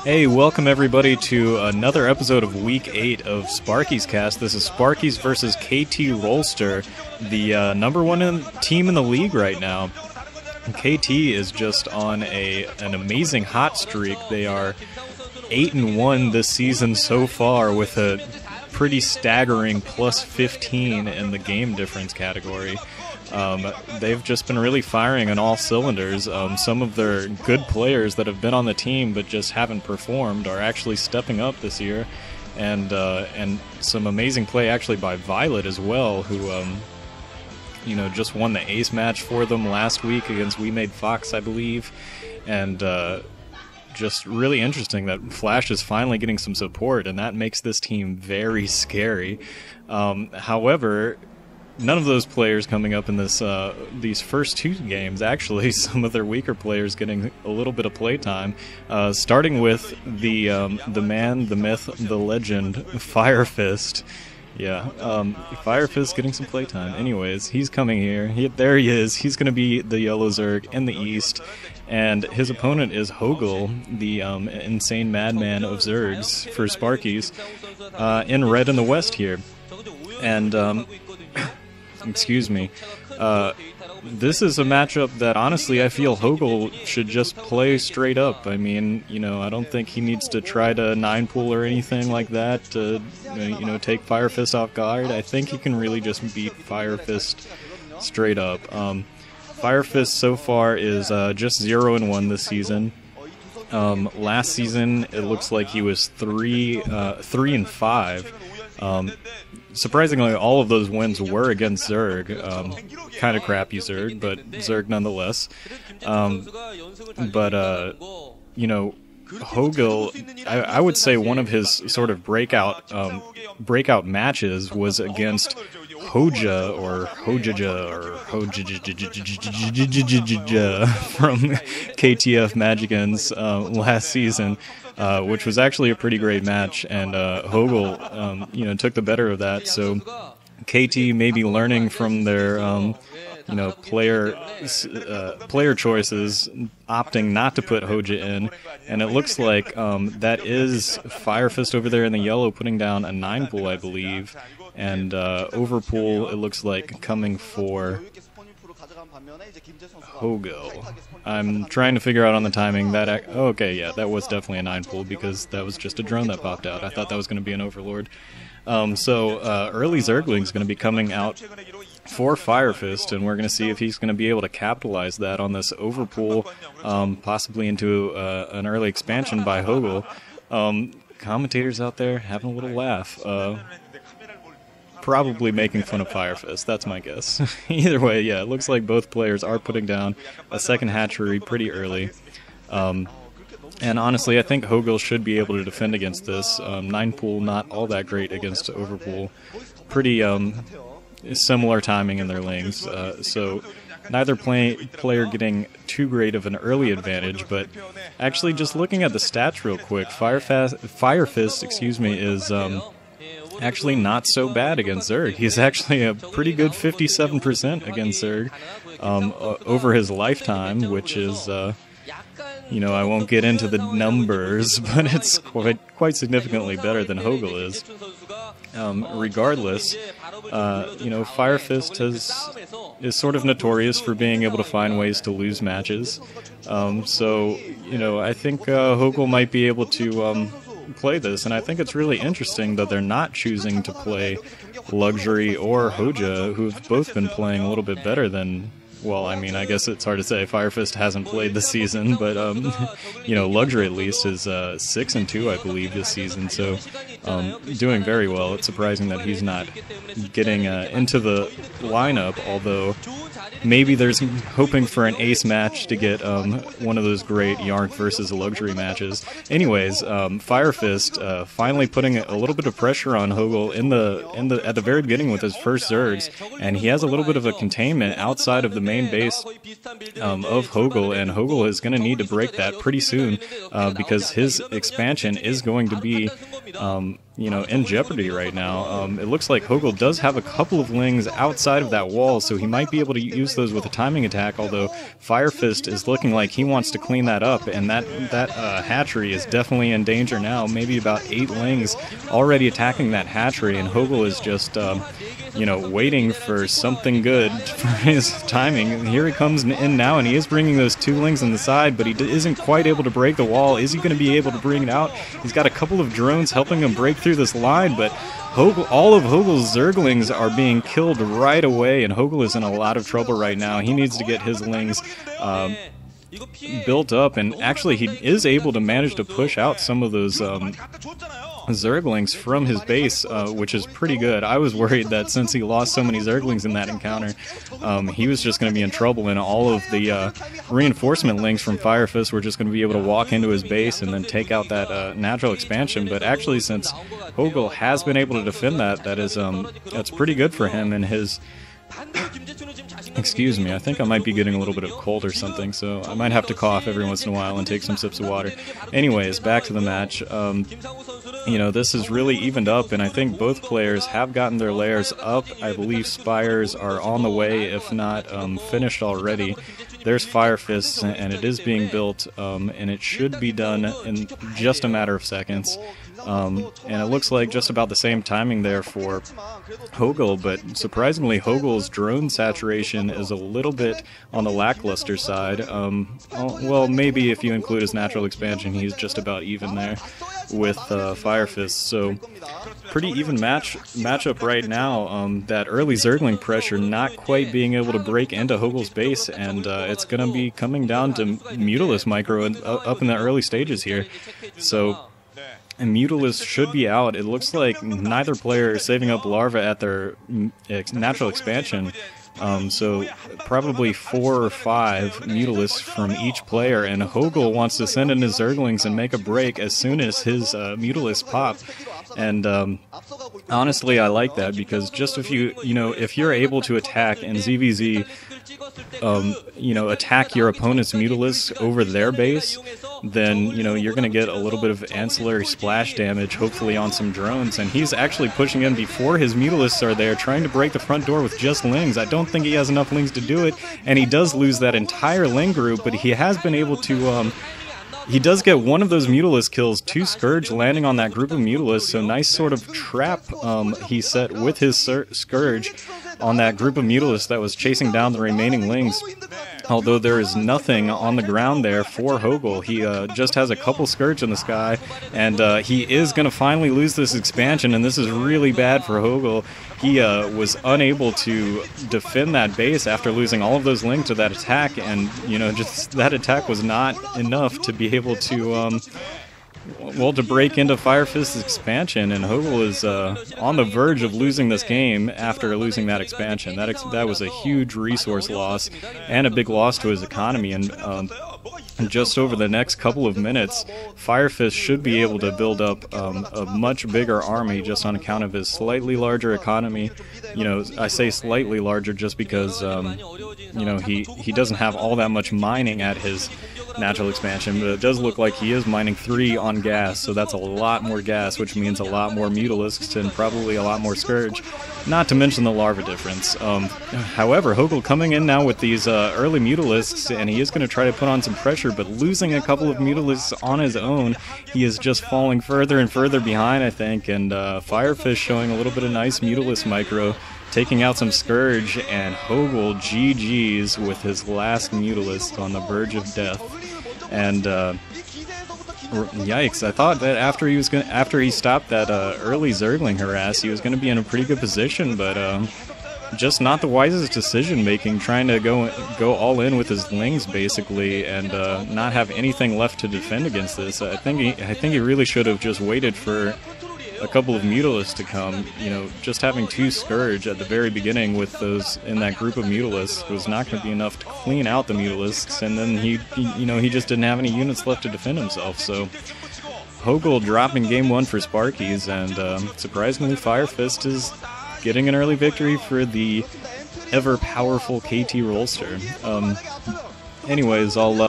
Hey, welcome everybody to another episode of Week 8 of Sparkyz Cast. This is Sparkyz versus KT Rolster, the #1 team in the league right now. KT is just on an amazing hot streak. They are 8-1 this season so far, with a pretty staggering plus 15 in the game difference category. They've just been really firing on all cylinders. Some of their good players that have been on the team but just haven't performed are actually stepping up this year, and some amazing play actually by Violet as well, who just won the ace match for them last week against Wk8, I believe, and just really interesting that Flash is finally getting some support, and that makes this team very scary. However, none of those players coming up in this these first two games, actually, some of their weaker players getting a little bit of playtime, starting with the man, the myth, the legend, FireFist. Yeah, FireFist getting some playtime. Anyways, he's coming here. There he is. He's going to be the yellow Zerg in the east, and his opponent is HoGil, the insane madman of Zergs for Sparkyz, in red in the west here. And excuse me. This is a matchup that honestly I feel HoGil should just play straight up. I mean, I don't think he needs to try to 9-pool or anything like that to, take FireFist off guard. I think he can really just beat FireFist straight up. FireFist so far is just 0-1 this season. Last season it looks like he was 3-5. Surprisingly, all of those wins were against Zerg. Kind of crappy Zerg, but Zerg nonetheless. HoGil, I would say one of his sort of breakout matches was against HoGil or HoGil from KTF Magicans last season, which was actually a pretty great match, and HoGil, took the better of that. So KT may be learning from their, player choices, opting not to put HoGil in, and it looks like that is FireFist over there in the yellow putting down a 9-pool, I believe, and overpool it looks like coming for HoGil. I'm trying to figure out on the timing that okay, yeah, that was definitely a 9-pool because that was just a drone that popped out. I thought that was going to be an Overlord. Early Zergling's going to be coming out for FireFist, and we're going to see if he's going to be able to capitalize that on this overpool, possibly into an early expansion by HoGil. Commentators out there having a little laugh. Probably making fun of FireFist, that's my guess. Either way, yeah, it looks like both players are putting down a second hatchery pretty early. And honestly, I think HoGil should be able to defend against this. 9-pool, not all that great against overpool. Pretty similar timing in their lanes, so neither player getting too great of an early advantage, but actually just looking at the stats real quick, FireFist, is actually not so bad against Zerg. He's actually a pretty good 57% against Zerg over his lifetime, which is, I won't get into the numbers, but it's quite significantly better than HoGil is. Regardless, FireFist is sort of notorious for being able to find ways to lose matches. I think HoGil might be able to play this, and I think it's really interesting that they're not choosing to play Luxury or HoGil, who've both been playing a little bit better than, well, I mean, I guess it's hard to say. FireFist hasn't played this season, but, Luxury at least is 6-2, I believe, this season, so doing very well. It's surprising that he's not getting into the lineup, although maybe there's hoping for an ace match to get one of those great Yark versus Luxury matches. Anyways, FireFist finally putting a little bit of pressure on HoGil at the very beginning with his first Zergs, and he has a little bit of a containment outside of the main base of HoGil, and HoGil is going to need to break that pretty soon because his expansion is going to be in jeopardy right now. It looks like HoGil does have a couple of lings outside of that wall, so he might be able to use those with a timing attack, although FireFist is looking like he wants to clean that up, and that hatchery is definitely in danger now. Maybe about 8 lings already attacking that hatchery, and HoGil is just, waiting for something good for his timing. And here he comes in now, and he is bringing those 2 lings on the side, but he isn't quite able to break the wall. Is he going to be able to bring it out? He's got a couple of drones helping him break through this line, but all of HoGil's Zerglings are being killed right away, and HoGil is in a lot of trouble right now. He needs to get his lings built up, and actually he is able to manage to push out some of those Zerglings from his base, which is pretty good. I was worried that since he lost so many Zerglings in that encounter, he was just going to be in trouble, and all of the reinforcement lings from FireFist were just going to be able to walk into his base and then take out that natural expansion. But actually, since HoGil has been able to defend that, that's pretty good for him and his... Excuse me, I think I might be getting a little bit of cold or something, so I might have to cough every once in a while and take some sips of water. Anyways, back to the match. This is really evened up, and I think both players have gotten their layers up. I believe Spires are on the way, if not finished already. There's FireFist, and it is being built, and it should be done in just a matter of seconds. And it looks like just about the same timing there for HoGil, but surprisingly HoGil's drone saturation is a little bit on the lackluster side. Well, maybe if you include his natural expansion, he's just about even there with FireFist. So pretty even matchup right now. That early Zergling pressure not quite being able to break into HoGil's base, and it's going to be coming down to Mutalisk micro up in the early stages here. So... and Mutalisk should be out. It looks like neither player is saving up larva at their natural expansion. So probably 4 or 5 Mutalisks from each player, and HoGil wants to send in his Zerglings and make a break as soon as his Mutalisks pop. And honestly, I like that, because just if you're able to attack in ZVZ, attack your opponent's Mutalisks over their base, then you're going to get a little bit of ancillary splash damage, hopefully on some drones. And he's actually pushing in before his Mutalisks are there, trying to break the front door with just lings. I don't think he has enough lings to do it, and he does lose that entire ling group, but he has been able to... he does get one of those Mutalisk kills, 2 Scourge landing on that group of Mutalisks, so nice sort of trap he set with his Scourge on that group of Mutalisks that was chasing down the remaining lings. Although there is nothing on the ground there for HoGil. He just has a couple Scourge in the sky, and he is going to finally lose this expansion, and this is really bad for HoGil. He was unable to defend that base after losing all of those lings to that attack, and just that attack was not enough to be able to to break into FireFist's expansion, and HoGil is on the verge of losing this game after losing that expansion. That was a huge resource loss and a big loss to his economy, and just over the next couple of minutes, FireFist should be able to build up a much bigger army just on account of his slightly larger economy. I say slightly larger just because he doesn't have all that much mining at his natural expansion, but it does look like he is mining 3 on gas, so that's a lot more gas, which means a lot more Mutalisks and probably a lot more Scourge, not to mention the larva difference. However, HoGil coming in now with these early Mutalisks, and he is going to try to put on some pressure, but losing a couple of Mutalisks on his own, he is just falling further and further behind, I think, and FireFist showing a little bit of nice Mutalisk micro, taking out some Scourge, and HoGil GG's with his last Mutalisk on the verge of death. And yikes! I thought that after he stopped that early Zergling harass, he was going to be in a pretty good position, but just not the wisest decision making, trying to go all in with his lings basically, and not have anything left to defend against this. I think he really should have just waited for a couple of Mutalisks to come. Just having 2 Scourge at the very beginning with those in that group of Mutalisks was not going to be enough to clean out the Mutalisks, and then he just didn't have any units left to defend himself. So HoGil dropping game 1 for Sparkyz, and surprisingly FireFist is getting an early victory for the ever powerful KT Rolster. Anyways, I'll